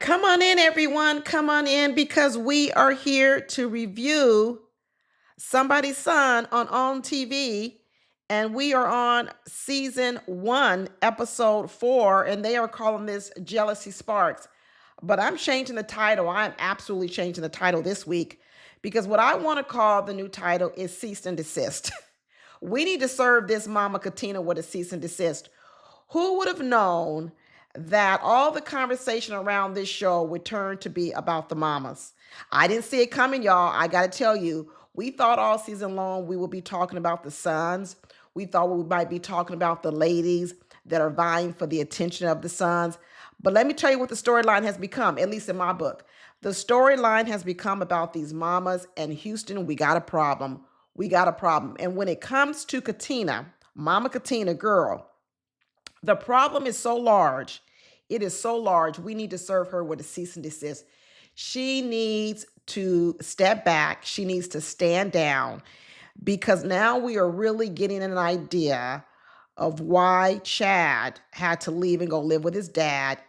Come on in, everyone. Come on in because we are here to review Somebody's Son on OWNTV. And we are on season 1, episode 4, and they are calling this Jealousy Sparks. But I'm changing the title. I'm absolutely changing the title this week because what I want to call the new title is Cease and Desist. We need to serve this Mama Katina with a cease and desist. Who would have known that all the conversation around this show would turn to be about the mamas? I didn't see it coming, y'all. I got to tell you, we thought all season long we would be talking about the sons. We thought we might be talking about the ladies that are vying for the attention of the sons. But let me tell you what the storyline has become, at least in my book. The storyline has become about these mamas, and Houston, we got a problem. We got a problem. And when it comes to Katina, Mama Katina, girl, the problem is so large. It is so large. We need to serve her with a cease and desist. She needs to step back. She needs to stand down because now we are really getting an idea of why Chad had to leave and go live with his dad.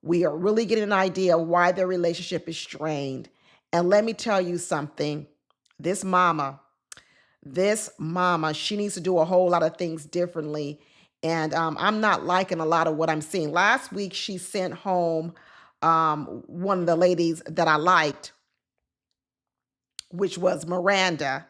We are really getting an idea of why their relationship is strained. And let me tell you something. This mama, she needs to do a whole lot of things differently. And I'm not liking a lot of what I'm seeing. Last week, she sent home one of the ladies that I liked, which was Miranda.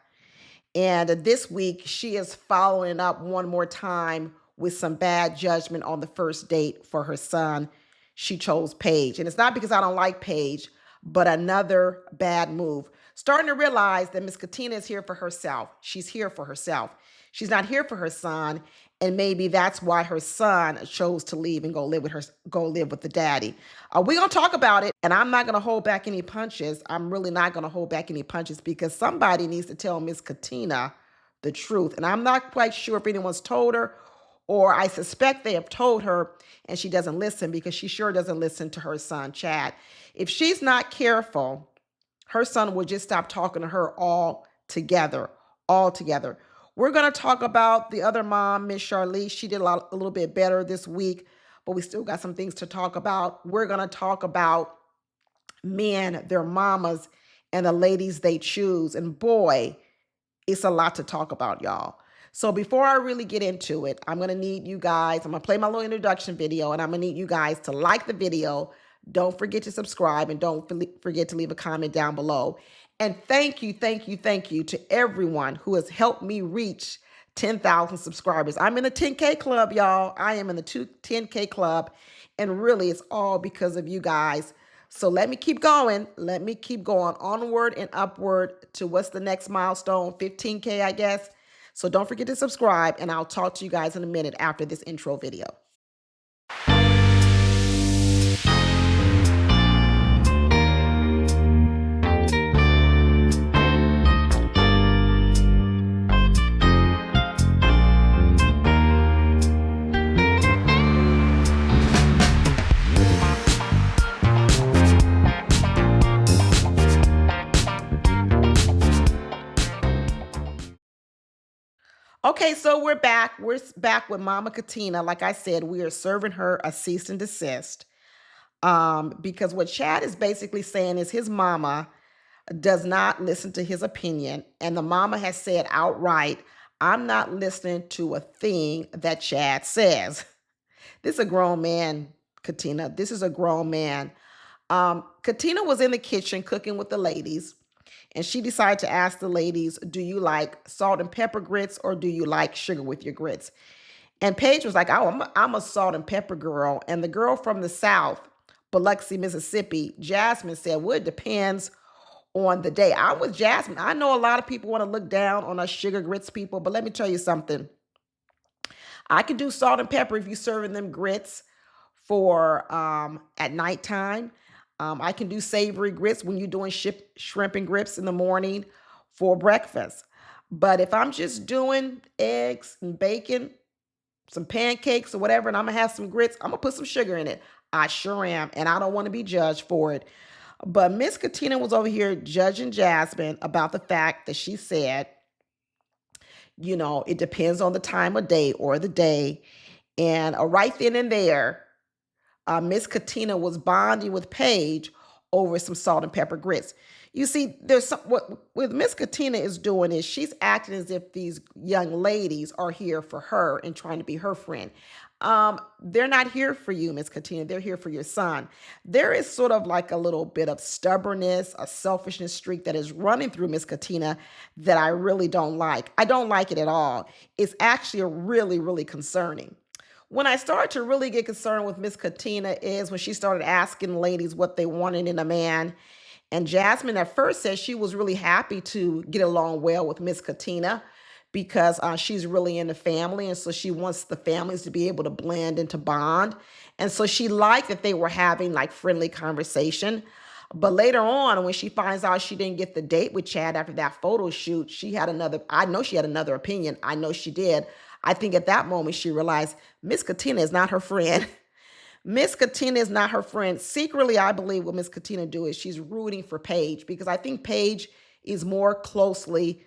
And this week, she is following up one more time with some bad judgment on the first date for her son. She chose Paige. And it's not because I don't like Paige, but another bad move. Starting to realize that Miss Katina is here for herself. She's here for herself. She's not here for her son. And maybe that's why her son chose to leave and go live with the daddy. We're going to talk about it, and I'm not going to hold back any punches. I'm really not going to hold back any punches because somebody needs to tell Miss Katina the truth. And I'm not quite sure if anyone's told her, or I suspect they have told her and she doesn't listen because she sure doesn't listen to her son, Chad. If she's not careful, her son will just stop talking to her altogether. We're going to talk about the other mom, Miss Charlize. She did a little bit better this week, but we still got some things to talk about. We're going to talk about men, their mamas, and the ladies they choose. And boy, it's a lot to talk about, y'all. So before I really get into it, I'm going to need you guys, I'm going to play my little introduction video, and I'm going to need you guys to like the video. Don't forget to subscribe, and don't forget to leave a comment down below. And thank you to everyone who has helped me reach 10,000 subscribers. I'm in the 10K club, y'all. I am in the 10K club. And really, it's all because of you guys. So let me keep going. Let me keep going onward and upward to what's the next milestone? 15K, I guess. So don't forget to subscribe, and I'll talk to you guys in a minute after this intro video. Okay, so we're back. We're back with Mama Katina. Like I said, we are serving her a cease and desist. Because what Chad is basically saying is his mama does not listen to his opinion. And the mama has said outright, I'm not listening to a thing that Chad says. This is a grown man, Katina. This is a grown man. Katina was in the kitchen cooking with the ladies. And she decided to ask the ladies, do you like salt and pepper grits or do you like sugar with your grits? And Paige was like, oh, I'm a salt and pepper girl. And the girl from the South, Biloxi, Mississippi, Jasmine said, well, it depends on the day. I'm with Jasmine. I know a lot of people want to look down on us sugar grits people, but let me tell you something. I can do salt and pepper if you're serving them grits for at nighttime. I can do savory grits when you're doing shrimp and grits in the morning for breakfast. But if I'm just doing eggs and bacon, some pancakes or whatever, and I'm going to have some grits, I'm going to put some sugar in it. I sure am, and I don't want to be judged for it. But Miss Katina was over here judging Jasmine about the fact that she said, you know, it depends on the time of day or the day. And right then and there, Miss Katina was bonding with Paige over some salt and pepper grits. You see, there's what Miss Katina is doing is she's acting as if these young ladies are here for her and trying to be her friend. They're not here for you, Miss Katina. They're here for your son. There is sort of like a little bit of stubbornness, a selfishness streak that is running through Miss Katina that I really don't like. I don't like it at all. It's actually really, really concerning. When I started to really get concerned with Miss Katina is when she started asking ladies what they wanted in a man. And Jasmine at first said she was really happy to get along well with Miss Katina because she's really in the family. And so she wants the families to be able to blend and to bond. And so she liked that they were having like friendly conversation. But later on, when she finds out she didn't get the date with Chad after that photo shoot, I know she had another opinion. I know she did. I think at that moment she realized Miss Katina is not her friend. Miss Katina is not her friend. Secretly, I believe what Miss Katina do is she's rooting for Paige because I think Paige is more closely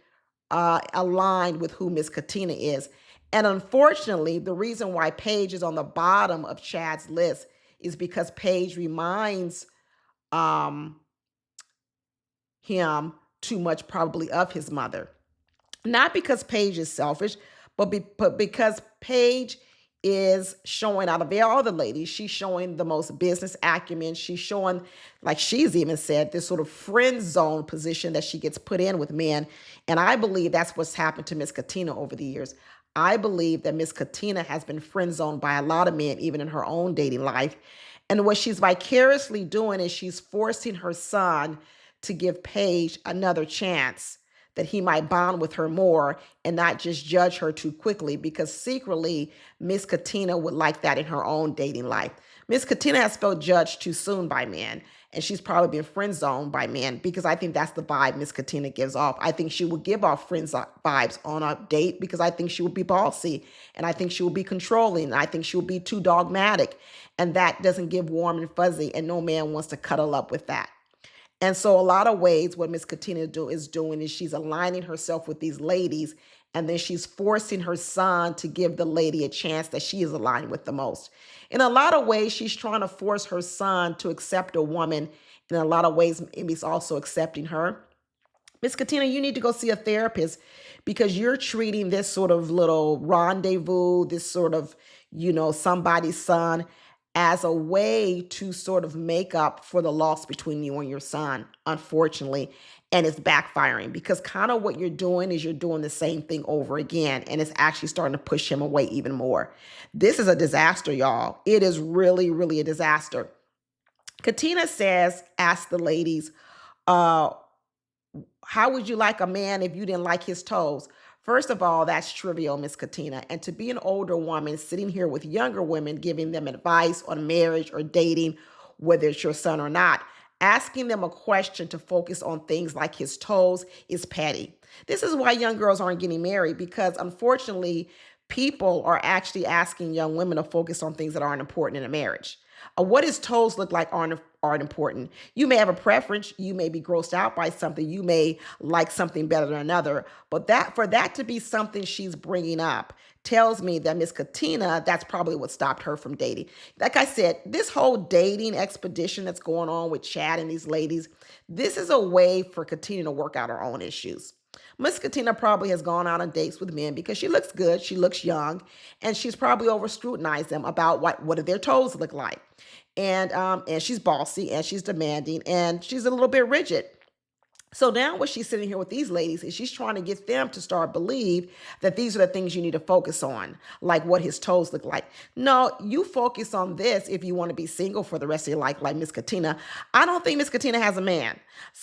aligned with who Miss Katina is. And unfortunately, the reason why Paige is on the bottom of Chad's list is because Paige reminds um, him too much probably of his mother. Not because Paige is selfish, but because Paige is showing out of all the ladies, she's showing the most business acumen. She's showing, like she's even said, this sort of friend zone position that she gets put in with men. And I believe that's what's happened to Miss Katina over the years. I believe that Miss Katina has been friend zoned by a lot of men, even in her own dating life. And what she's vicariously doing is she's forcing her son to give Paige another chance that he might bond with her more and not just judge her too quickly, because secretly Miss Katina would like that in her own dating life. Miss Katina has felt judged too soon by men, and she's probably been friend zoned by men because I think that's the vibe Miss Katina gives off. I think she would give off friend vibes on a date because I think she would be bossy, and I think she would be controlling, and I think she would be too dogmatic, and that doesn't give warm and fuzzy, and no man wants to cuddle up with that. And so a lot of ways what Miss Katina is doing is she's aligning herself with these ladies, and then she's forcing her son to give the lady a chance that she is aligned with the most. In a lot of ways, she's trying to force her son to accept a woman. In a lot of ways, maybe it's also accepting her. Miss Katina, you need to go see a therapist because you're treating this sort of little rendezvous, this sort of, somebody's son, as a way to sort of make up for the loss between you and your son, unfortunately. And it's backfiring because kind of what you're doing is you're doing the same thing over again. And it's actually starting to push him away even more. This is a disaster, y'all. It is really, really a disaster. Katina says, ask the ladies, how would you like a man if you didn't like his toes? First of all, that's trivial, Miss Katina. And to be an older woman sitting here with younger women, giving them advice on marriage or dating, whether it's your son or not, asking them a question to focus on things like his toes is petty. This is why young girls aren't getting married because unfortunately, people are actually asking young women to focus on things that aren't important in a marriage. What his toes look like aren't important. You may have a preference. You may be grossed out by something. You may like something better than another. But for that to be something she's bringing up tells me that Miss Katina, that's probably what stopped her from dating. Like I said, this whole dating expedition that's going on with Chad and these ladies, this is a way for Katina to work out her own issues. Miss Katina probably has gone out on dates with men because she looks good, she looks young, and she's probably over scrutinized them about what do their toes look like. And she's bossy and she's demanding and she's a little bit rigid. So now what she's sitting here with these ladies is she's trying to get them to start believe that these are the things you need to focus on, like what his toes look like. No, you focus on this if you want to be single for the rest of your life, like Miss Katina. I don't think Miss Katina has a man.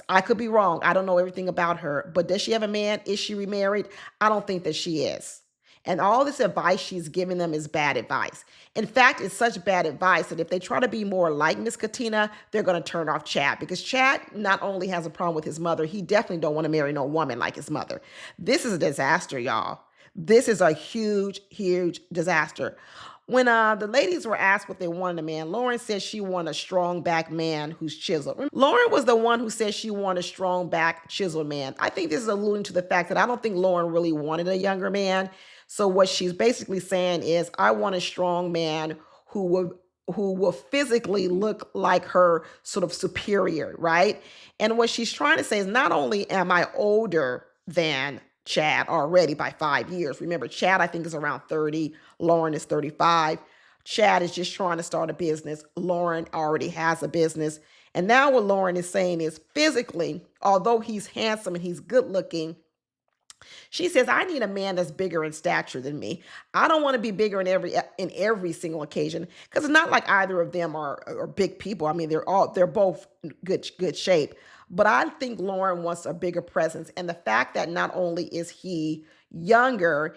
I could be wrong. I don't know everything about her, but does she have a man? Is she remarried? I don't think that she is. And all this advice she's giving them is bad advice. In fact, it's such bad advice that if they try to be more like Miss Katina, they're going to turn off Chad because Chad not only has a problem with his mother, he definitely don't want to marry no woman like his mother. This is a disaster, y'all. This is a huge, huge disaster. When the ladies were asked what they wanted a man, Lauren said she wanted a strong back man who's chiseled. Lauren was the one who said she wanted a strong back chiseled man. I think this is alluding to the fact that I don't think Lauren really wanted a younger man. So what she's basically saying is, I want a strong man who who will physically look like her sort of superior, right? And what she's trying to say is not only am I older than Chad already by 5 years. Remember, Chad, I think, is around 30. Lauren is 35. Chad is just trying to start a business. Lauren already has a business. And now what Lauren is saying is physically, although he's handsome and he's good looking, she says, I need a man that's bigger in stature than me. I don't want to be bigger in every single occasion, because it's not like either of them are big people. I mean, they're both good shape. But I think Lauren wants a bigger presence. And the fact that not only is he younger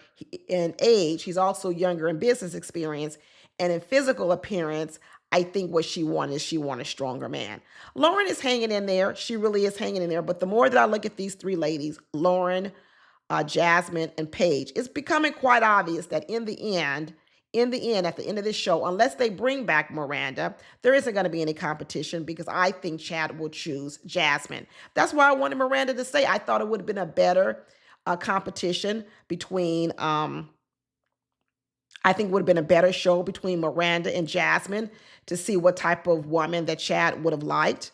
in age, he's also younger in business experience and in physical appearance. I think what she wanted is she wanted a stronger man. Lauren is hanging in there. She really is hanging in there. But the more that I look at these three ladies, Lauren, Jasmine, and Paige, it's becoming quite obvious that at the end of this show, unless they bring back Miranda, there isn't going to be any competition, because I think Chad will choose Jasmine. That's why I wanted Miranda to stay. I thought it would have been a better competition between, I think it would have been a better show between Miranda and Jasmine to see what type of woman that Chad would have liked.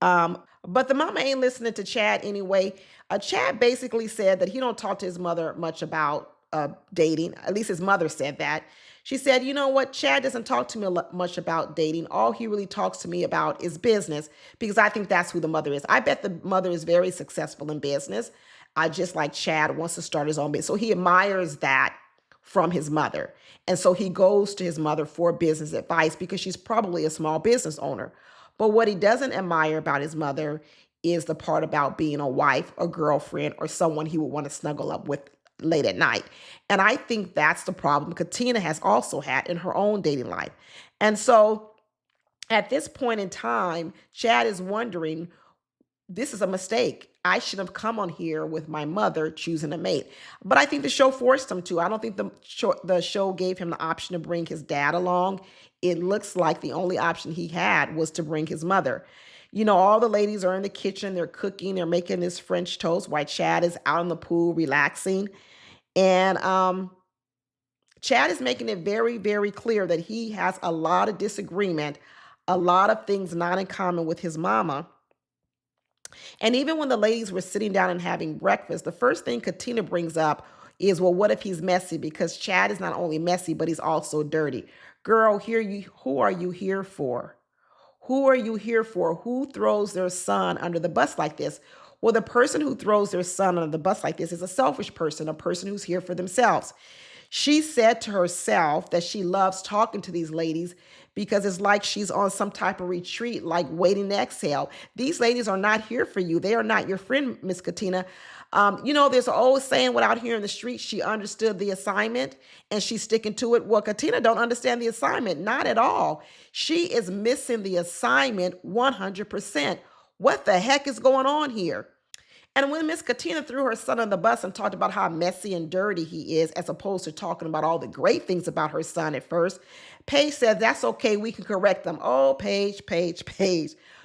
But the mama ain't listening to Chad anyway. Chad basically said that he don't talk to his mother much about dating. At least his mother said that. She said, you know what? Chad doesn't talk to me much about dating. All he really talks to me about is business, because I think that's who the mother is. I bet the mother is very successful in business. Just like Chad wants to start his own business. So he admires that from his mother. And so he goes to his mother for business advice, because she's probably a small business owner. But what he doesn't admire about his mother is the part about being a wife, a girlfriend, or someone he would want to snuggle up with late at night. And I think that's the problem Katina has also had in her own dating life. And so at this point in time, Chad is wondering, this is a mistake. I should have come on here with my mother choosing a mate. But I think the show forced him to. I don't think the show gave him the option to bring his dad along. It looks like the only option he had was to bring his mother. You know, all the ladies are in the kitchen. They're cooking. They're making this French toast while Chad is out in the pool relaxing. And Chad is making it very, very clear that he has a lot of disagreement, a lot of things not in common with his mama. And even when the ladies were sitting down and having breakfast, the first thing Katina brings up is, well, what if he's messy? Because Chad is not only messy, but he's also dirty. Girl, who are you here for? Who are you here for? Who throws their son under the bus like this? Well, the person who throws their son under the bus like this is a selfish person, a person who's here for themselves. She said to herself that she loves talking to these ladies because it's like she's on some type of retreat, like waiting to exhale. These ladies are not here for you. They are not your friend, Miss Katina. You know, there's an old saying, without here in the street, she understood the assignment and she's sticking to it. Well, Katina don't understand the assignment, not at all. She is missing the assignment 100%. What the heck is going on here? And when Miss Katina threw her son on the bus and talked about how messy and dirty he is, as opposed to talking about all the great things about her son at first, Paige said, that's okay, we can correct them. Oh, Paige.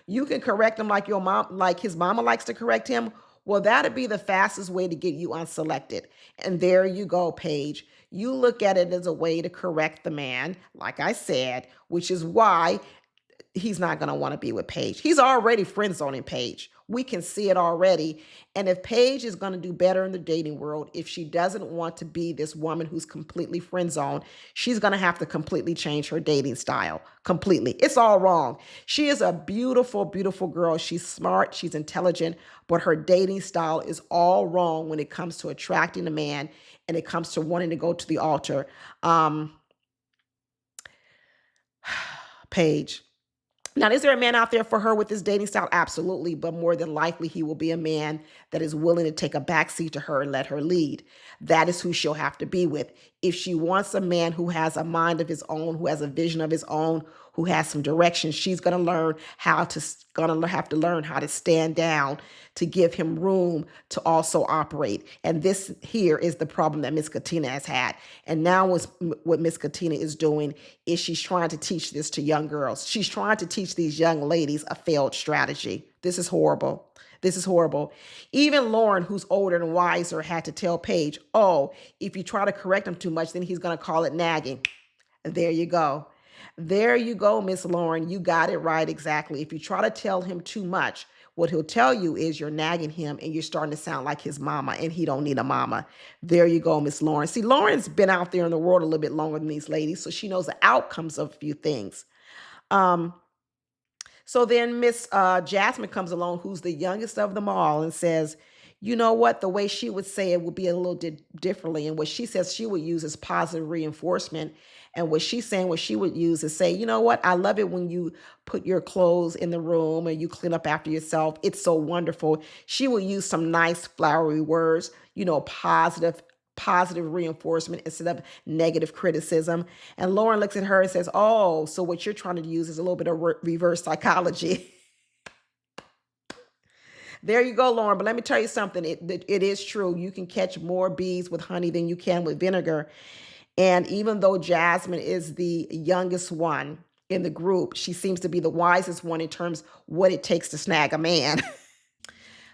You can correct him like your mom, like his mama likes to correct him. Well, that'd be the fastest way to get you unselected. And there you go, Paige. You look at it as a way to correct the man, like I said, which is why he's not going to want to be with Paige. He's already friend zoning Paige. We can see it already. And if Paige is going to do better in the dating world, if she doesn't want to be this woman who's completely friend zoned, she's going to have to completely change her dating style. Completely. It's all wrong. She is a beautiful, beautiful girl. She's smart. She's intelligent. But her dating style is all wrong when it comes to attracting a man and it comes to wanting to go to the altar. Paige. Now, is there a man out there for her with this dating style? Absolutely. But more than likely, he will be a man that is willing to take a backseat to her and let her lead. That is who she'll have to be with. If she wants a man who has a mind of his own, who has a vision of his own, who has some direction, she's going to have to learn how to stand down to give him room to also operate. And this here is the problem that Miss Katina has had. And now what Miss Katina is doing is she's trying to teach this to young girls. She's trying to teach these young ladies a failed strategy. This is horrible. This is horrible. Even Lauren, who's older and wiser, had to tell Paige, oh, if you try to correct him too much, then he's going to call it nagging. And there you go. There you go, Miss Lauren. You got it right exactly. If you try to tell him too much, what he'll tell you is you're nagging him and you're starting to sound like his mama, and he don't need a mama. There you go, Miss Lauren. See, Lauren's been out there in the world a little bit longer than these ladies, so she knows the outcomes of a few things. Um, so then Miss Jasmine comes along, who's the youngest of them all, and says, you know what? The way she would say it would be a little differently. And what she says she would use is positive reinforcement. And what she's saying, what she would use is say, you know what? I love it when you put your clothes in the room and you clean up after yourself. It's so wonderful. She would use some nice flowery words, positive reinforcement instead of negative criticism. And Lauren looks at her and says, oh, so what you're trying to use is a little bit of reverse psychology. There you go, Lauren. But let me tell you something. It is true. You can catch more bees with honey than you can with vinegar. And even though Jasmine is the youngest one in the group, she seems to be the wisest one in terms what it takes to snag a man.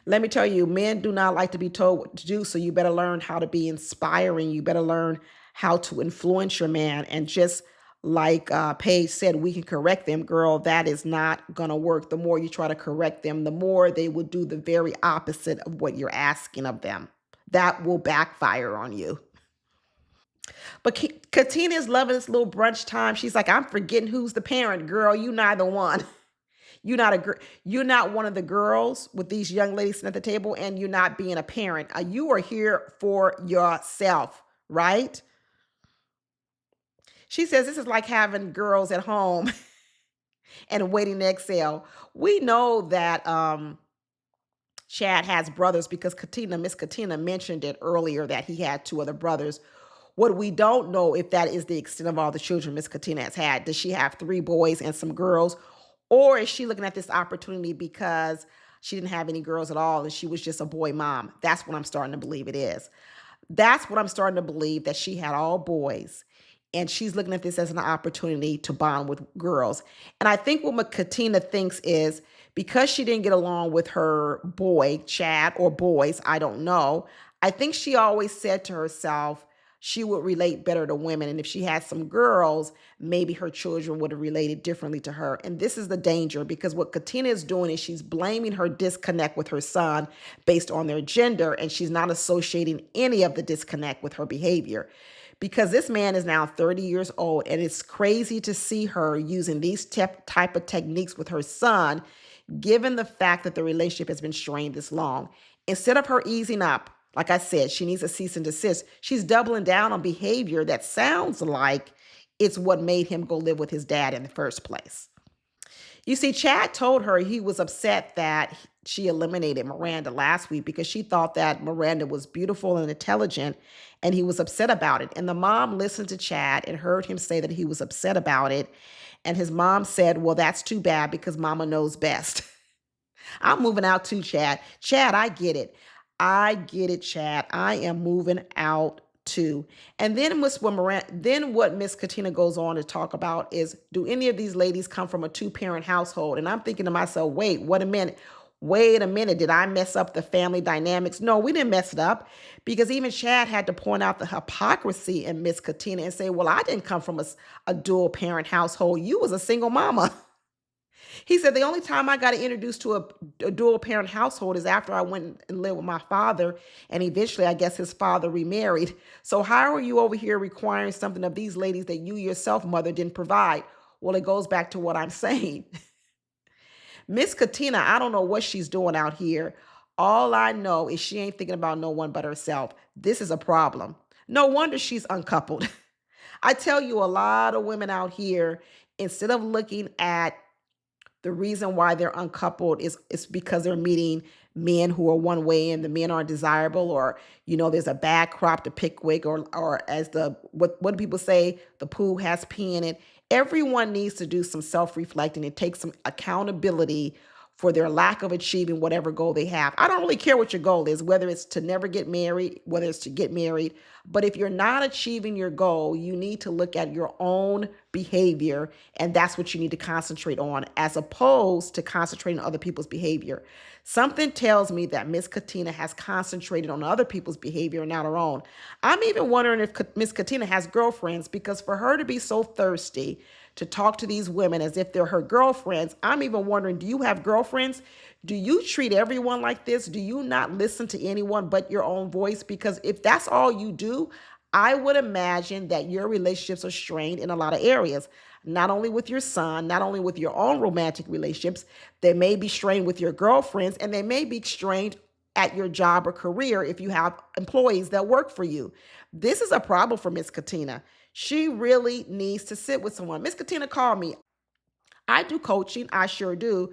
Let me tell you, men do not like to be told what to do, so you better learn how to be inspiring. You better learn how to influence your man. And just like Paige said, we can correct them. Girl, that is not going to work. The more you try to correct them, the more they will do the very opposite of what you're asking of them. That will backfire on you. But Katina is loving this little brunch time. She's like, I'm forgetting who's the parent. Girl, you neither one. You're not one of the girls with these young ladies sitting at the table, and you're not being a parent. You are here for yourself, right? She says this is like having girls at home and waiting to exhale. We know that Chad has brothers because Miss Katina mentioned it earlier that he had two other brothers. What we don't know if that is the extent of all the children Miss Katina has had. Does she have three boys and some girls? Or is she looking at this opportunity because she didn't have any girls at all and she was just a boy mom? That's what I'm starting to believe it is. That's what I'm starting to believe, that she had all boys and she's looking at this as an opportunity to bond with girls. And I think what Katina thinks is because she didn't get along with her boy, Chad, or boys, I don't know. I think she always said to herself, she would relate better to women. And if she had some girls, maybe her children would have related differently to her. And this is the danger, because what Katina is doing is she's blaming her disconnect with her son based on their gender, and she's not associating any of the disconnect with her behavior. Because this man is now 30 years old, and it's crazy to see her using these type of techniques with her son, given the fact that the relationship has been strained this long. Instead of her easing up, like I said, she needs a cease and desist. She's doubling down on behavior that sounds like it's what made him go live with his dad in the first place. You see, Chad told her he was upset that she eliminated Miranda last week because she thought that Miranda was beautiful and intelligent, and he was upset about it. And the mom listened to Chad and heard him say that he was upset about it. And his mom said, well, that's too bad because mama knows best. I'm moving out too, Chad. Chad, I get it. I get it, Chad. I am moving out too. And then what Miss Katina goes on to talk about is, do any of these ladies come from a two-parent household? And I'm thinking to myself, wait a minute. Did I mess up the family dynamics? No, we didn't mess it up, because even Chad had to point out the hypocrisy in Miss Katina and say, well, I didn't come from a dual parent household. You was a single mama. He said, the only time I got introduced to a dual parent household is after I went and lived with my father. And eventually, I guess his father remarried. So how are you over here requiring something of these ladies that you yourself, mother, didn't provide? Well, it goes back to what I'm saying. Miss Katina, I don't know what she's doing out here. All I know is she ain't thinking about no one but herself. This is a problem. No wonder she's uncoupled. I tell you, a lot of women out here, instead of looking at the reason why they're uncoupled is because they're meeting men who are one way and the men aren't desirable, or there's a bad crop to pick with, or as what do people say, the pool has pee in it. Everyone needs to do some self-reflecting and take some accountability for their lack of achieving whatever goal they have. I don't really care what your goal is, whether it's to never get married, whether it's to get married. But if you're not achieving your goal, you need to look at your own behavior, and that's what you need to concentrate on, as opposed to concentrating on other people's behavior. Something tells me that Miss Katina has concentrated on other people's behavior and not her own. I'm even wondering if Miss Katina has girlfriends, because for her to be so thirsty to talk to these women as if they're her girlfriends. I'm even wondering, do you have girlfriends? Do you treat everyone like this? Do you not listen to anyone but your own voice? Because if that's all you do, I would imagine that your relationships are strained in a lot of areas, not only with your son, not only with your own romantic relationships, they may be strained with your girlfriends, and they may be strained at your job or career if you have employees that work for you. This is a problem for Miss Katina. She really needs to sit with someone. Miss Katina, call me. I do coaching, I sure do.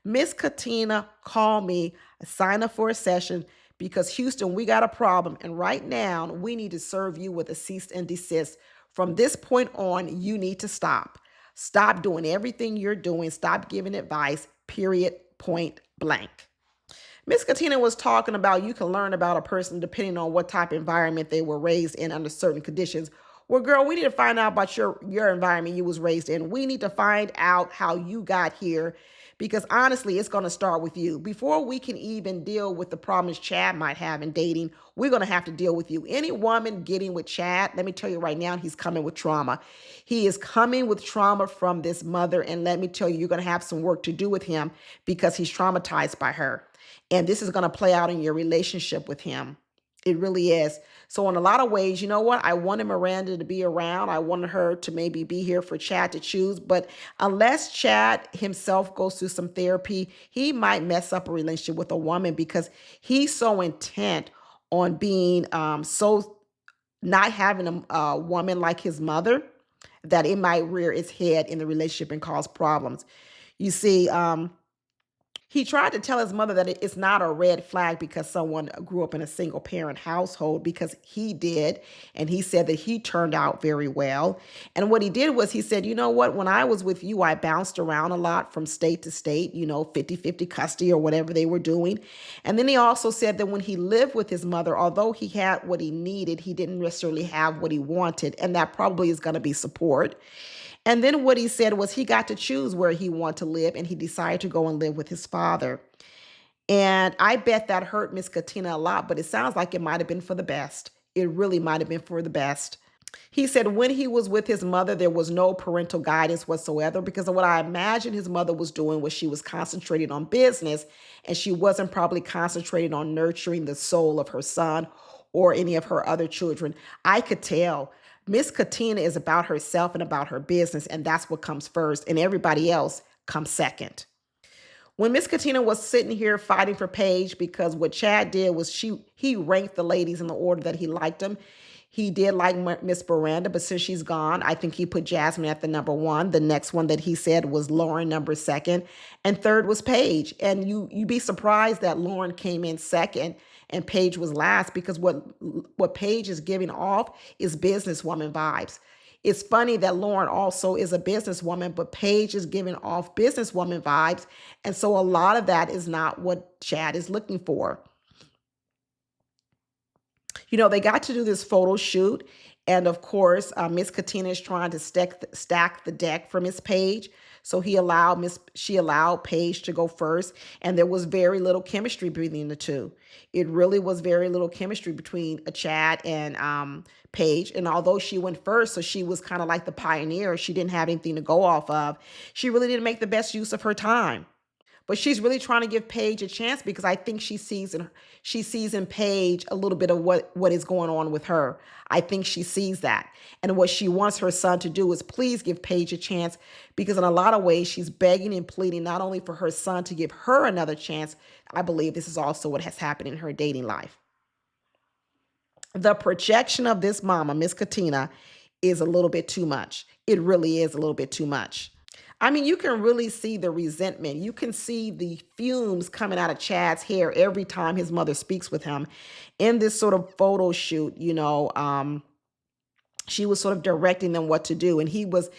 Miss Katina, call me, sign up for a session because Houston, we got a problem. And right now, we need to serve you with a cease and desist. From this point on, you need to stop. Stop doing everything you're doing. Stop giving advice, period, point blank. Miss Katina was talking about you can learn about a person depending on what type of environment they were raised in under certain conditions. Well, girl, we need to find out about your environment you was raised in. We need to find out how you got here because honestly, it's going to start with you. Before we can even deal with the problems Chad might have in dating, we're going to have to deal with you. Any woman getting with Chad, let me tell you right now, he's coming with trauma. He is coming with trauma from this mother, and let me tell you, you're going to have some work to do with him because he's traumatized by her. And this is going to play out in your relationship with him. It really is. So in a lot of ways, you know what? I wanted Miranda to be around. I wanted her to maybe be here for Chad to choose. But unless Chad himself goes through some therapy, he might mess up a relationship with a woman because he's so intent on being so not having a woman like his mother that it might rear its head in the relationship and cause problems. You see, he tried to tell his mother that it's not a red flag because someone grew up in a single parent household, because he did. And he said that he turned out very well. And what he did was he said, you know what, when I was with you, I bounced around a lot from state to state, 50-50 custody or whatever they were doing. And then he also said that when he lived with his mother, although he had what he needed, he didn't necessarily have what he wanted. And that probably is going to be support. And then what he said was he got to choose where he wanted to live, and he decided to go and live with his father. And I bet that hurt Miss Katina a lot, but it sounds like it might have been for the best. It really might have been for the best. He said when he was with his mother, there was no parental guidance whatsoever, because of what I imagine his mother was doing was she was concentrating on business, and she wasn't probably concentrating on nurturing the soul of her son or any of her other children. I could tell. Miss Katina is about herself and about her business, and that's what comes first, and everybody else comes second. When Miss Katina was sitting here fighting for Paige, because what Chad did was he ranked the ladies in the order that he liked them. He did like Miss Miranda, but since she's gone, I think he put Jasmine at the number one. The next one that he said was Lauren, number second, and third was Paige. And you'd be surprised that Lauren came in second and Paige was last, because what Paige is giving off is businesswoman vibes. It's funny that Lauren also is a businesswoman, but Paige is giving off businesswoman vibes. And so a lot of that is not what Chad is looking for. They got to do this photo shoot. And of course, Miss Katina is trying to stack the deck for Miss Paige. So she allowed Paige to go first. And there was very little chemistry between the two. It really was very little chemistry between Chad and Paige. And although she went first, so she was kind of like the pioneer, she didn't have anything to go off of. She really didn't make the best use of her time. But she's really trying to give Paige a chance, because I think she sees in Paige a little bit of what is going on with her. I think she sees that. And what she wants her son to do is please give Paige a chance, because in a lot of ways she's begging and pleading not only for her son to give her another chance. I believe this is also what has happened in her dating life. The projection of this mama, Miss Katina, is a little bit too much. It really is a little bit too much. I mean, you can really see the resentment. You can see the fumes coming out of Chad's hair every time his mother speaks with him in this sort of photo shoot. She was sort of directing them what to do. And he was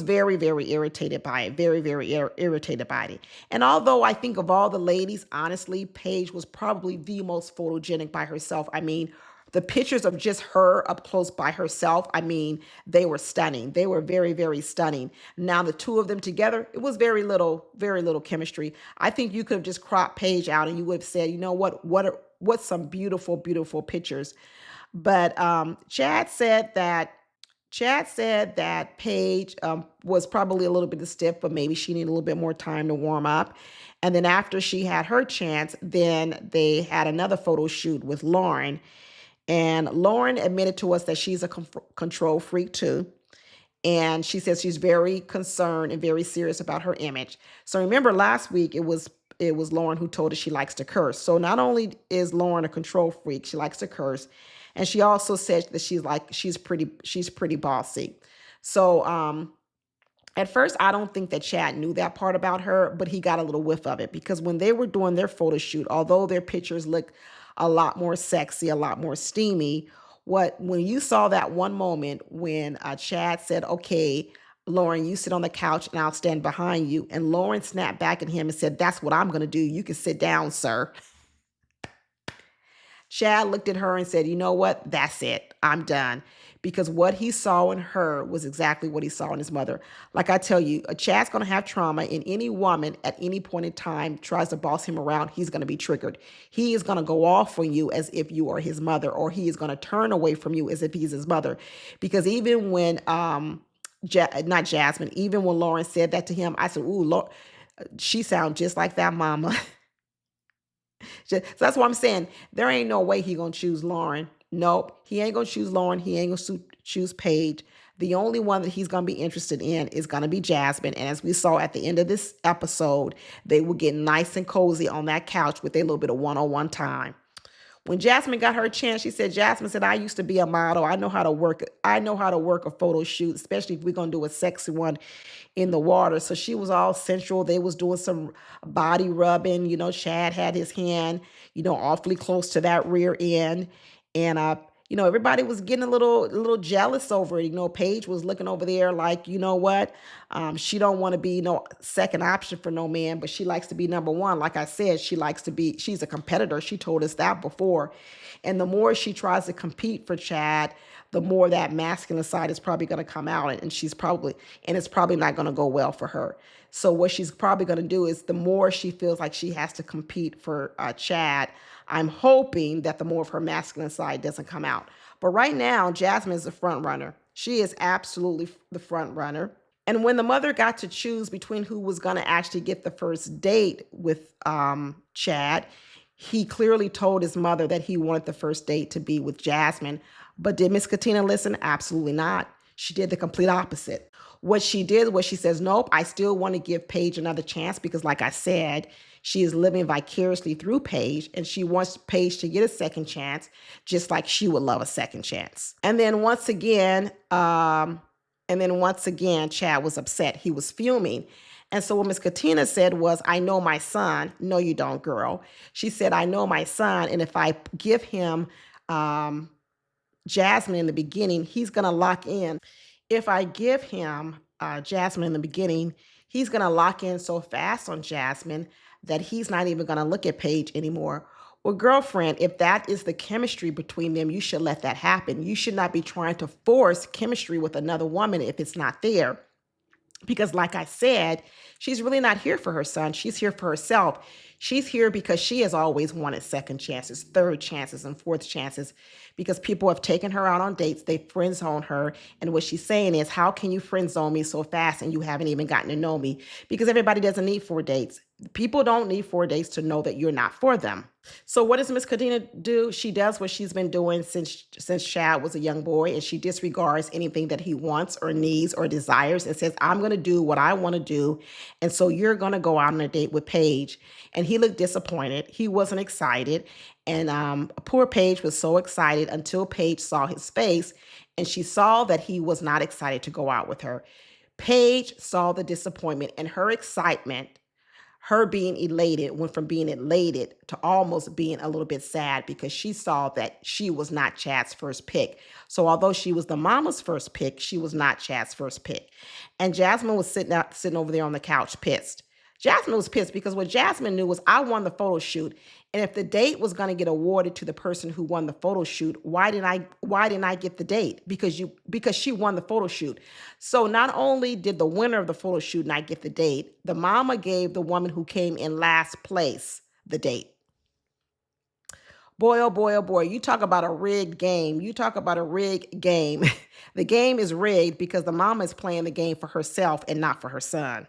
very, very irritated by it, very, very irritated by it. And although I think of all the ladies, honestly, Paige was probably the most photogenic by herself. I mean, the pictures of just her up close by herself, I mean, they were stunning. They were very, very stunning. Now, the two of them together, it was very little chemistry. I think you could have just cropped Paige out and you would have said, you know what's some beautiful, beautiful pictures. But Chad said that Chad said that Paige was probably a little bit stiff, but maybe she needed a little bit more time to warm up. And then after she had her chance, then they had another photo shoot with Lauren. And Lauren admitted to us that she's a control freak too. And she says she's very concerned and very serious about her image. So remember last week it was Lauren who told us she likes to curse. So not only is Lauren a control freak, she likes to curse, and she also said that she's pretty bossy. So at first, I don't think that Chad knew that part about her, but he got a little whiff of it because when they were doing their photo shoot, although their pictures look a lot more sexy, a lot more steamy, when you saw that one moment when Chad said, "Okay, Lauren, you sit on the couch and I'll stand behind you," and Lauren snapped back at him and said, "That's what I'm going to do. You can sit down, sir." Chad looked at her and said, "You know what? That's it. I'm done." Because what he saw in her was exactly what he saw in his mother. Like I tell you, a Chad's going to have trauma, and any woman at any point in time tries to boss him around, he's going to be triggered. He is going to go off on you as if you are his mother, or he is going to turn away from you as if he's his mother. Because even when, not Jasmine, even when Lauren said that to him, I said, "Ooh, Lord, she sounds just like that mama." So that's what I'm saying. There ain't no way he gonna choose Lauren. Nope, he ain't gonna choose Lauren. He ain't gonna choose Paige. The only one that he's gonna be interested in is gonna be Jasmine. And as we saw at the end of this episode, they will get nice and cozy on that couch with a little bit of one-on-one time. When Jasmine got her chance, Jasmine said, "I used to be a model. I know how to work. I know how to work a photo shoot, especially if we're gonna do a sexy one in the water." So she was all sensual. They was doing some body rubbing. Chad had his hand, awfully close to that rear end. And everybody was getting a little jealous over it. Paige was looking over there like, you know what? She don't want to be no second option for no man, but she likes to be number one. Like I said, she's a competitor. She told us that before. And the more she tries to compete for Chad, the more that masculine side is probably going to come out, and it's probably not going to go well for her. So what she's probably going to do is, the more she feels like she has to compete for Chad, I'm hoping that the more of her masculine side doesn't come out. But right now, Jasmine is the front runner. She is absolutely the front runner. And when the mother got to choose between who was going to actually get the first date with Chad, he clearly told his mother that he wanted the first date to be with Jasmine. But did Miss Katina listen? Absolutely not. She did the complete opposite. What she did was she says, "Nope, I still want to give Paige another chance because, like I said, she is living vicariously through Paige, and she wants Paige to get a second chance, just like she would love a second chance." And then once again, Chad was upset. He was fuming. And so what Miss Katina said was, "I know my son." "No, you don't, girl." She said, "I know my son, and if I give him Jasmine in the beginning, he's going to lock in. If I give him Jasmine in the beginning, he's going to lock in so fast on Jasmine that he's not even going to look at Paige anymore." Well, girlfriend, if that is the chemistry between them, you should let that happen. You should not be trying to force chemistry with another woman if it's not there. Because like I said, she's really not here for her son. She's here for herself. She's here because she has always wanted second chances, third chances, and fourth chances, because people have taken her out on dates. They friend zone her. And what she's saying is, how can you friend zone me so fast and you haven't even gotten to know me? Because everybody doesn't need 4 dates. People don't need 4 dates to know that you're not for them. So what does Miss Katina do? She does what she's been doing since Chad was a young boy, and she disregards anything that he wants or needs or desires and says, "I'm going to do what I want to do, and so you're going to go out on a date with Paige." And he looked disappointed. He wasn't excited. And poor Paige was so excited until Paige saw his face, and she saw that he was not excited to go out with her. Paige saw the disappointment, and her excitement, her being elated, went from being elated to almost being a little bit sad, because she saw that she was not Chad's first pick. So although she was the mama's first pick, she was not Chad's first pick. And Jasmine was sitting over there on the couch pissed. Jasmine was pissed because what Jasmine knew was, I won the photo shoot. And if the date was going to get awarded to the person who won the photo shoot, why didn't I get the date? Because she won the photo shoot. So not only did the winner of the photo shoot not get the date, the mama gave the woman who came in last place the date. Boy, oh boy, oh boy. You talk about a rigged game. You talk about a rigged game. The game is rigged because the mama is playing the game for herself and not for her son.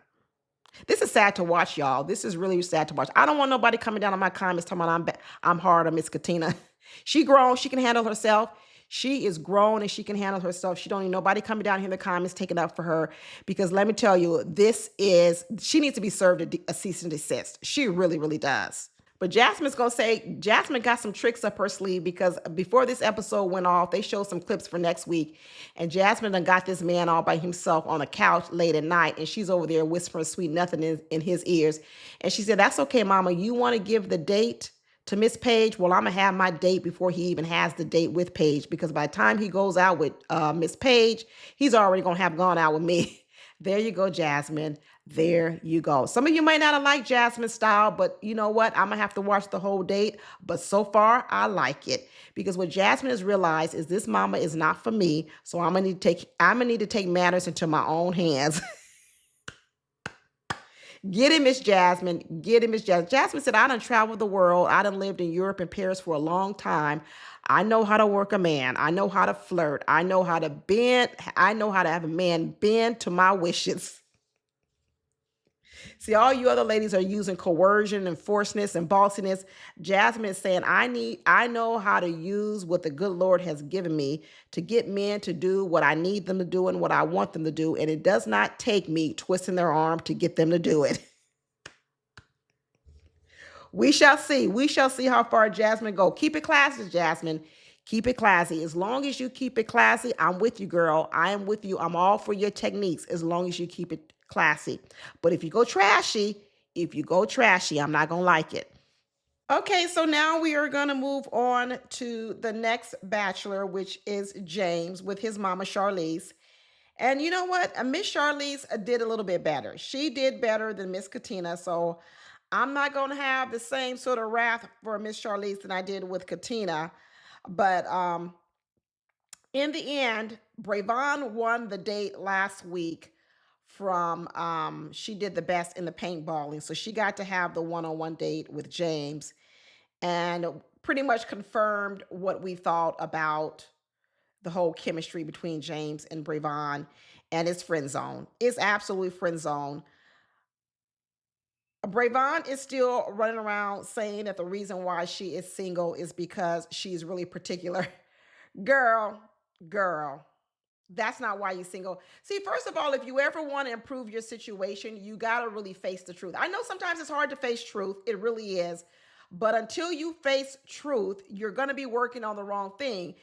This is sad to watch, y'all. This is really sad to watch. I don't want nobody coming down on my comments talking about I'm hard on Miss Katina. She grown. She can handle herself. She is grown and she can handle herself. She don't need nobody coming down here in the comments taking up for her, because let me tell you, she needs to be served a cease and desist. She really, really does. But Jasmine's gonna say Jasmine got some tricks up her sleeve, because before this episode went off, they showed some clips for next week, and Jasmine done got this man all by himself on a couch late at night, and she's over there whispering sweet nothing in his ears. And she said, "That's okay, Mama. You want to give the date to Miss Page? Well, I'm gonna have my date before he even has the date with Page, because by the time he goes out with Miss Page, he's already gonna have gone out with me." There you go, Jasmine. There you go. Some of you might not have liked Jasmine's style, but you know what? I'm going to have to watch the whole date. But so far, I like it. Because what Jasmine has realized is this mama is not for me. So I'm going to need to take matters into my own hands. Get it, Miss Jasmine. Get it, Miss Jasmine. Jasmine said, "I done traveled the world. I done lived in Europe and Paris for a long time. I know how to work a man. I know how to flirt. I know how to bend. I know how to have a man bend to my wishes." See, all you other ladies are using coercion and forceness and bossiness. Jasmine is saying, I know how to use what the good Lord has given me to get men to do what I need them to do and what I want them to do. And it does not take me twisting their arm to get them to do it. We shall see. We shall see how far Jasmine go. Keep it classy, Jasmine. Keep it classy. As long as you keep it classy, I'm with you, girl. I am with you. I'm all for your techniques as long as you keep it classy. But if you go trashy, I'm not going to like it. Okay, so now we are going to move on to the next bachelor, which is James with his mama, Charlize. And you know what? Miss Charlize did a little bit better. She did better than Miss Katina. So I'm not going to have the same sort of wrath for Miss Charlize than I did with Katina. But in the end, Bravon won the date last week from she did the best in the paintballing. So she got to have the one-on-one date with James and pretty much confirmed what we thought about the whole chemistry between James and Bravon, and it's friend zone. It's absolutely friend zone. Bravon is still running around saying that the reason why she is single is because she's really particular. Girl, girl, that's not why you're single. See, first of all, if you ever want to improve your situation, you got to really face the truth. I know sometimes it's hard to face truth. It really is. But until you face truth, you're going to be working on the wrong thing.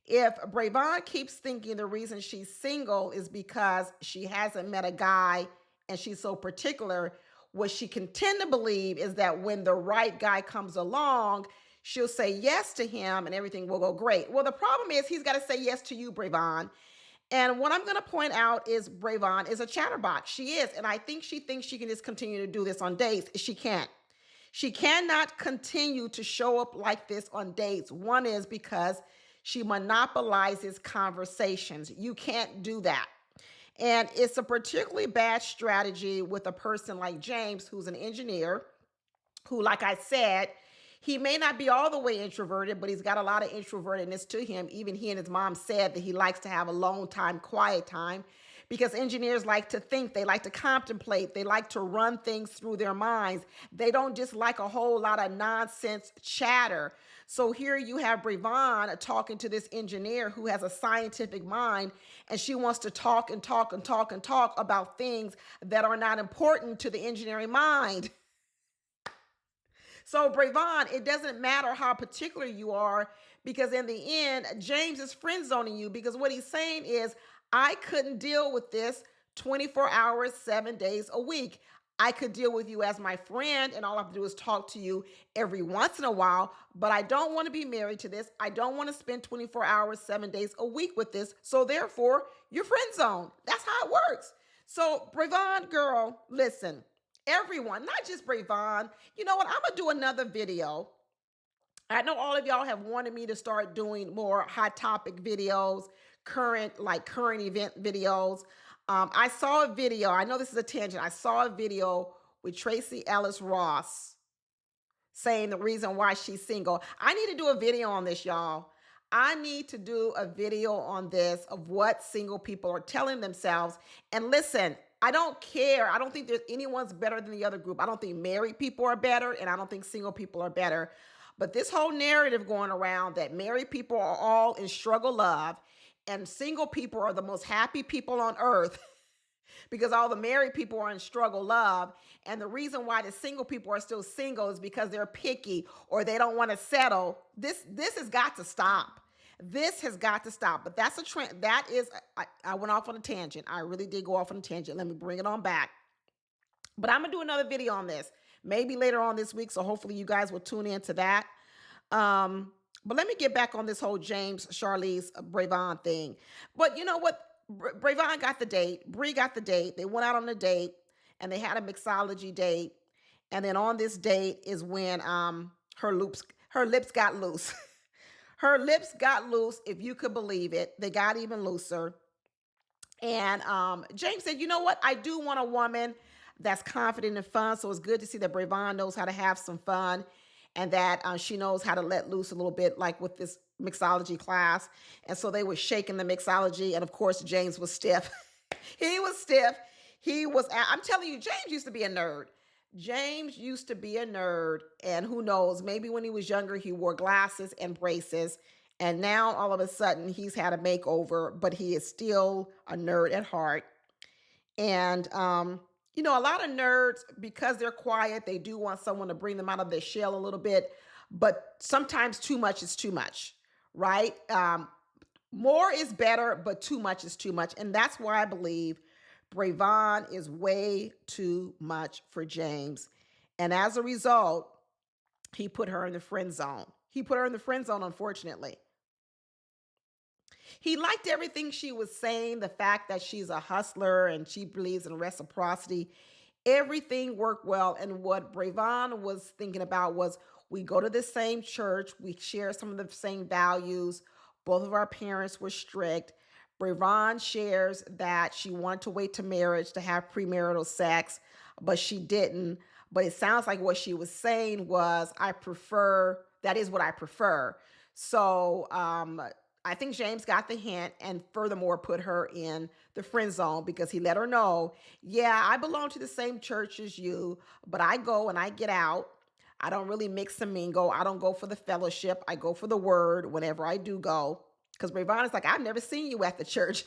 If Bravon keeps thinking the reason she's single is because she hasn't met a guy and she's so particular, what she can tend to believe is that when the right guy comes along, she'll say yes to him and everything will go great. Well, the problem is he's got to say yes to you, Bravon. And what I'm going to point out is Bravon is a chatterbox. She is. And I think she thinks she can just continue to do this on dates. She can't. She cannot continue to show up like this on dates. One is because she monopolizes conversations. You can't do that. And it's a particularly bad strategy with a person like James, who's an engineer, who, like I said, he may not be all the way introverted, but he's got a lot of introvertedness to him. Even he and his mom said that he likes to have alone time, quiet time, because engineers like to think, they like to contemplate, they like to run things through their minds. They don't just like a whole lot of nonsense chatter. So here you have Bravon talking to this engineer who has a scientific mind, and she wants to talk and talk and talk and talk about things that are not important to the engineering mind. So, Bravon, it doesn't matter how particular you are, because in the end, James is friend zoning you, because what he's saying is, I couldn't deal with this 24 hours, 7 days a week. I could deal with you as my friend, and all I have to do is talk to you every once in a while, but I don't want to be married to this. I don't want to spend 24 hours, 7 days a week with this. So therefore, you're friend zone. That's how it works. So, Bravon, girl, listen. Everyone, not just Bravon. You know what? I'm going to do another video. I know all of y'all have wanted me to start doing more hot topic videos, current event videos. I saw a video. I know this is a tangent. I saw a video with Tracy Ellis Ross saying the reason why she's single. I need to do a video on this, y'all. I need to do a video on this of what single people are telling themselves. And listen, I don't care. I don't think there's anyone's better than the other group. I don't think married people are better, and I don't think single people are better. But this whole narrative going around that married people are all in struggle love and single people are the most happy people on earth because all the married people are in struggle love. And the reason why the single people are still single is because they're picky or they don't want to settle. This has got to stop. This has got to stop. But that's a trend. That is, I went off on a tangent. I really did go off on a tangent. Let me bring it on back. But I'm going to do another video on this, maybe later on this week. So hopefully you guys will tune into that. But let me get back on this whole James, Charlize, Brayvon thing. But you know what? Brayvon got the date. Bree got the date. They went out on a date and they had a mixology date. And then on this date is when her lips got loose. Her lips got loose, if you could believe it. They got even looser. And James said, you know what? I do want a woman that's confident and fun. So it's good to see that Brayvon knows how to have some fun and that she knows how to let loose a little bit, like with this mixology class. And so they were shaking the mixology. And of course, James was stiff. He was stiff. I'm telling you, James used to be a nerd. James used to be a nerd. And who knows, maybe when he was younger, he wore glasses and braces. And now all of a sudden he's had a makeover, but he is still a nerd at heart. And, you know, a lot of nerds, because they're quiet, they do want someone to bring them out of their shell a little bit. But sometimes too much is too much, right? More is better, but too much is too much. And that's why I believe Brayvon is way too much for James. And as a result, he put her in the friend zone. He put her in the friend zone, unfortunately. He liked everything she was saying, the fact that she's a hustler and she believes in reciprocity. Everything worked well. And what Brayvon was thinking about was, we go to the same church. We share some of the same values. Both of our parents were strict. Brayvon shares that she wanted to wait to marriage to have premarital sex, but she didn't. But it sounds like what she was saying was, that is what I prefer. So I think James got the hint and furthermore put her in the friend zone because he let her know, yeah, I belong to the same church as you, but I go and I get out. I don't really mix and mingle. I don't go for the fellowship. I go for the word whenever I do go. Because Brayvon is like, I've never seen you at the church.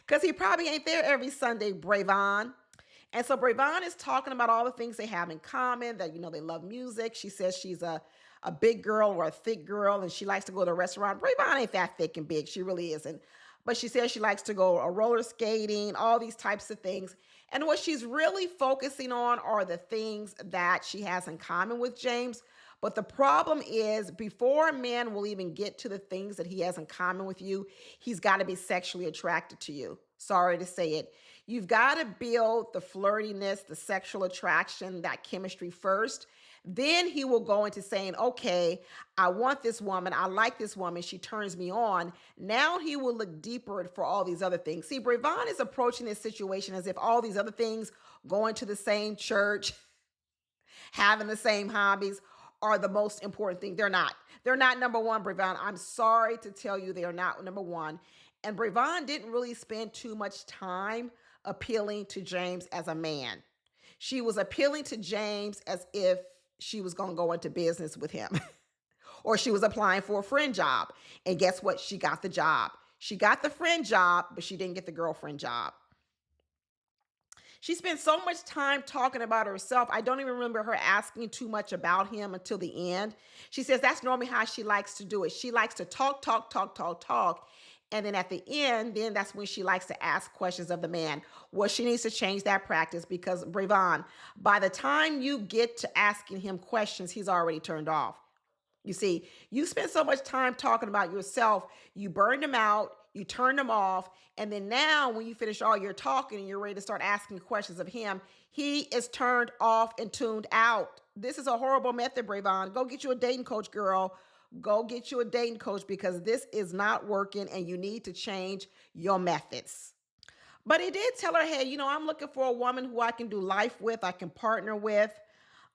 Because he probably ain't there every Sunday, Brayvon. And so Brayvon is talking about all the things they have in common, that, you know, they love music. She says she's a big girl or a thick girl, and she likes to go to a restaurant. Brayvon ain't that thick and big. She really isn't. But she says she likes to go roller skating, all these types of things. And what she's really focusing on are the things that she has in common with James. But the problem is, before a man will even get to the things that he has in common with you, he's got to be sexually attracted to you. Sorry to say it. You've got to build the flirtiness, the sexual attraction, that chemistry first. Then he will go into saying, okay, I want this woman. I like this woman. She turns me on. Now he will look deeper for all these other things. See, Brayvon is approaching this situation as if all these other things, going to the same church, having the same hobbies, are the most important thing. They're not. They're not number one, Brayvon. I'm sorry to tell you, they are not number one. And Brayvon didn't really spend too much time appealing to James as a man. She was appealing to James as if she was going to go into business with him. Or she was applying for a friend job. And guess what? She got the job. She got the friend job, but she didn't get the girlfriend job. She spent so much time talking about herself. I don't even remember her asking too much about him until the end. She says that's normally how she likes to do it. She likes to talk. And then at the end, then that's when she likes to ask questions of the man. Well, she needs to change that practice because, Brayvon, by the time you get to asking him questions, he's already turned off. You see, you spend so much time talking about yourself, you burned him out, you turned him off, and then now when you finish all your talking and you're ready to start asking questions of him, he is turned off and tuned out. This is a horrible method, Brayvon. Go get you a dating coach, girl. Go get you a dating coach because this is not working and you need to change your methods. But he did tell her, hey, you know, I'm looking for a woman who I can do life with, I can partner with.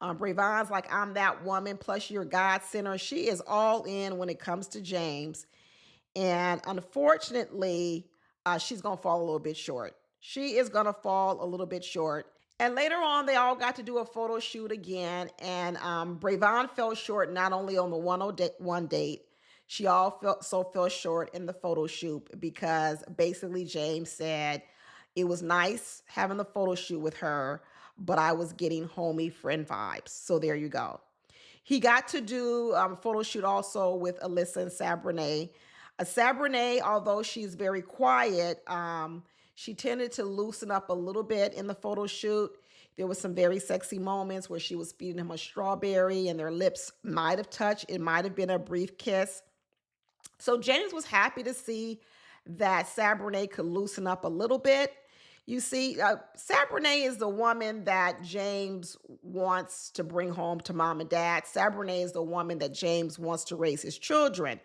Brayvon's like, I'm that woman, plus you're God center. She is all in when it comes to James. And unfortunately, she's going to fall a little bit short. She is going to fall a little bit short. And later on, they all got to do a photo shoot again. And Brayvon fell short not only on the one date, she also fell short in the photo shoot because basically James said it was nice having the photo shoot with her, but I was getting homie friend vibes. So there you go. He got to do a photo shoot also with Alyssa and Sabrinae. Sabrinae, although she's very quiet, she tended to loosen up a little bit in the photo shoot. There was some very sexy moments where she was feeding him a strawberry and their lips might have touched. It might have been a brief kiss. So James was happy to see that Sabrinae could loosen up a little bit. You see, Sabrinae is the woman that James wants to bring home to mom and dad. Sabrinae is the woman that James wants to raise his children.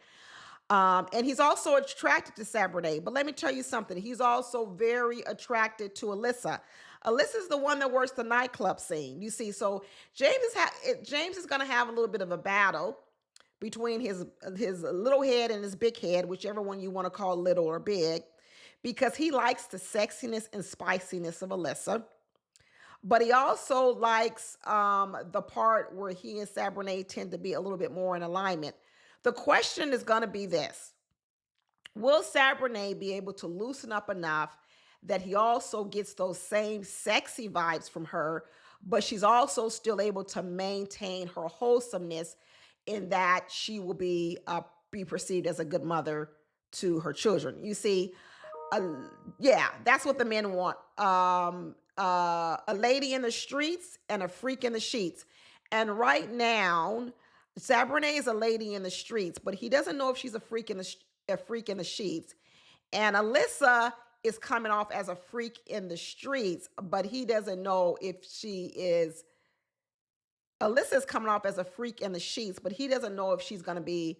And he's also attracted to Sabrinae. But let me tell you something. He's also very attracted to Alyssa. Alyssa's the one that works the nightclub scene. You see, so James is going to have a little bit of a battle between his little head and his big head, whichever one you want to call little or big, because he likes the sexiness and spiciness of Alyssa. But he also likes the part where he and Sabrinae tend to be a little bit more in alignment. The question is going to be this. Will Sabrinae be able to loosen up enough that he also gets those same sexy vibes from her, but she's also still able to maintain her wholesomeness in that she will be perceived as a good mother to her children? You see, yeah, that's what the men want. A lady in the streets and a freak in the sheets. And right now, Sabrinae is a lady in the streets, but he doesn't know if she's a freak in the sheets. And Alyssa is coming off as a freak in the streets, but he doesn't know if she is. Alyssa is coming off as a freak in the sheets, but he doesn't know if she's going to be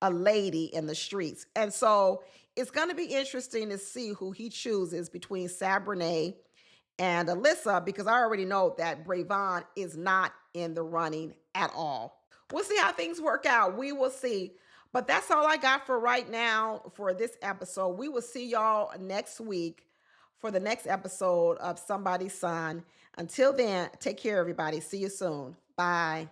a lady in the streets. And so it's going to be interesting to see who he chooses between Sabrinae and Alyssa, because I already know that Brayvon is not in the running at all. We'll see how things work out. We will see. But that's all I got for right now for this episode. We will see y'all next week for the next episode of Somebody's Son. Until then, take care, everybody. See you soon. Bye.